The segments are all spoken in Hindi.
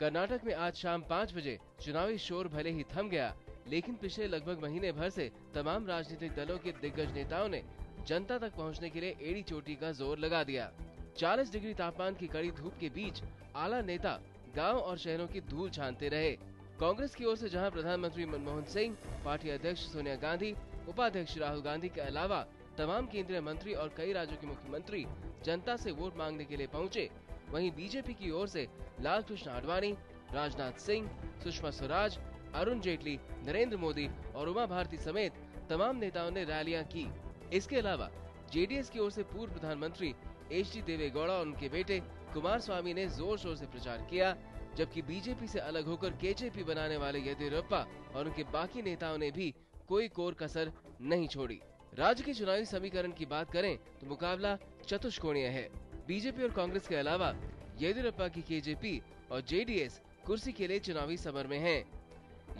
कर्नाटक में आज शाम 5 बजे चुनावी शोर भले ही थम गया, लेकिन पिछले लगभग महीने भर से तमाम राजनीतिक दलों के दिग्गज नेताओं ने जनता तक पहुंचने के लिए एड़ी चोटी का जोर लगा दिया। 40 डिग्री तापमान की कड़ी धूप के बीच आला नेता गांव और शहरों की धूल छानते रहे। कांग्रेस की ओर से जहां प्रधानमंत्री मनमोहन सिंह, पार्टी अध्यक्ष सोनिया गांधी, उपाध्यक्ष राहुल गांधी के अलावा तमाम केंद्रीय मंत्री और कई राज्यों के मुख्यमंत्री जनता से वोट मांगने के लिए पहुंचे, वहीं बीजेपी की ओर से लाल कृष्ण आडवाणी, राजनाथ सिंह, सुषमा स्वराज, अरुण जेटली, नरेंद्र मोदी और उमा भारती समेत तमाम नेताओं ने रैलियां की। इसके अलावा जेडीएस की ओर से पूर्व प्रधानमंत्री एच.डी. देवेगौड़ा और उनके बेटे कुमारस्वामी ने जोर शोर से प्रचार किया, जबकि बीजेपी से अलग होकर केजेपी बनाने वाले येदियुरप्पा और उनके बाकी नेताओं ने भी कोई कोर कसर नहीं छोड़ी। राज्य के चुनावी समीकरण की बात करें तो मुकाबला चतुष्कोणीय है। बीजेपी और कांग्रेस के अलावा येदियुरप्पा की केजेपी और जेडीएस कुर्सी के लिए चुनावी समर में हैं।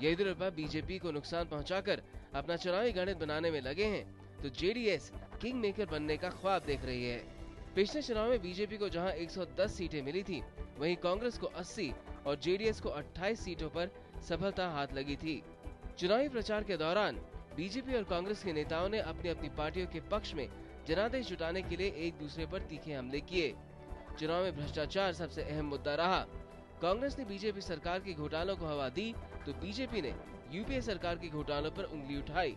येदियुरप्पा बीजेपी को नुकसान पहुंचाकर अपना चुनावी गणित बनाने में लगे हैं, तो जेडीएस किंग मेकर बनने का ख्वाब देख रही है। पिछले चुनाव में बीजेपी को जहां 110 सीटें मिली थी, वहीं कांग्रेस को 80 और जेडीएस को 28 सीटों पर सफलता हाथ लगी थी। चुनावी प्रचार के दौरान बीजेपी और कांग्रेस के नेताओं ने अपनी अपनी पार्टियों के पक्ष में जनादेश जुटाने के लिए एक दूसरे पर तीखे हमले किए। चुनाव में भ्रष्टाचार सबसे अहम मुद्दा रहा। कांग्रेस ने बीजेपी सरकार के घोटालों को हवा दी, तो बीजेपी ने यूपीए सरकार के घोटालों पर उंगली उठाई।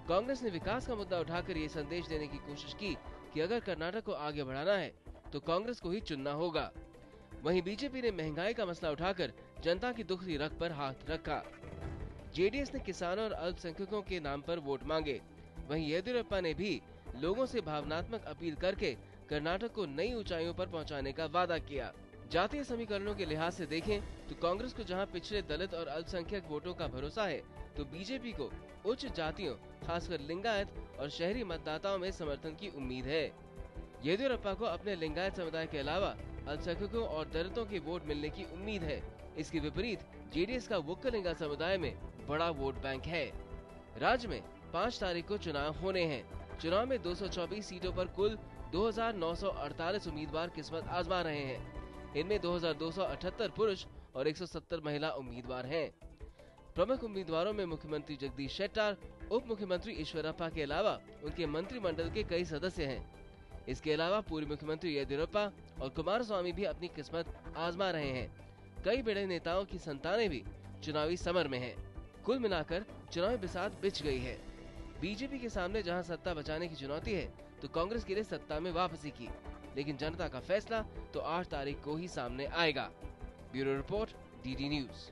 कांग्रेस ने विकास का मुद्दा उठाकर ये संदेश देने की कोशिश की कि अगर कर्नाटक को आगे बढ़ाना है तो कांग्रेस को ही चुनना होगा। वहीं बीजेपी ने महंगाई का मसला उठाकर जनता की दुखती रग पर हाथ रखा। जेडीएस ने किसानों और अल्पसंख्यकों के नाम पर वोट मांगे। वहीं येदियुरप्पा ने भी लोगों से भावनात्मक अपील करके कर्नाटक को नई ऊंचाइयों पर पहुंचाने का वादा किया। जातीय समीकरणों के लिहाज से देखें तो कांग्रेस को जहां पिछड़े दलित और अल्पसंख्यक वोटों का भरोसा है, तो बीजेपी को उच्च जातियों, खासकर लिंगायत और शहरी मतदाताओं में समर्थन की उम्मीद है। येदियुरप्पा को अपने लिंगायत समुदाय के अलावा अल्पसंख्यकों और दलितों के वोट मिलने की उम्मीद है। इसके विपरीत जेडीएस का वुक्कलिंगा समुदाय में बड़ा वोट बैंक है। राज्य में 5 तारीख को चुनाव होने हैं। चुनाव में 224 सीटों पर कुल 2948 उम्मीदवार किस्मत आजमा रहे हैं। इनमें 2278 पुरुष और 170 महिला उम्मीदवार हैं। प्रमुख उम्मीदवारों में मुख्यमंत्री जगदीश शेट्टार, उप मुख्यमंत्री ईश्वरप्पा के अलावा उनके मंत्रिमंडल के कई सदस्य हैं। इसके अलावा पूर्व मुख्यमंत्री येदियुरप्पा और कुमारस्वामी भी अपनी किस्मत आजमा रहे हैं। कई बड़े नेताओं की संतानें भी चुनावी समर में हैं। कुल मिलाकर चुनावी बिसात बिछ गई है। बीजेपी के सामने जहां सत्ता बचाने की चुनौती है, तो कांग्रेस के लिए सत्ता में वापसी की, लेकिन जनता का फैसला तो 8 तारीख को ही सामने आएगा। Bureau report, DD news.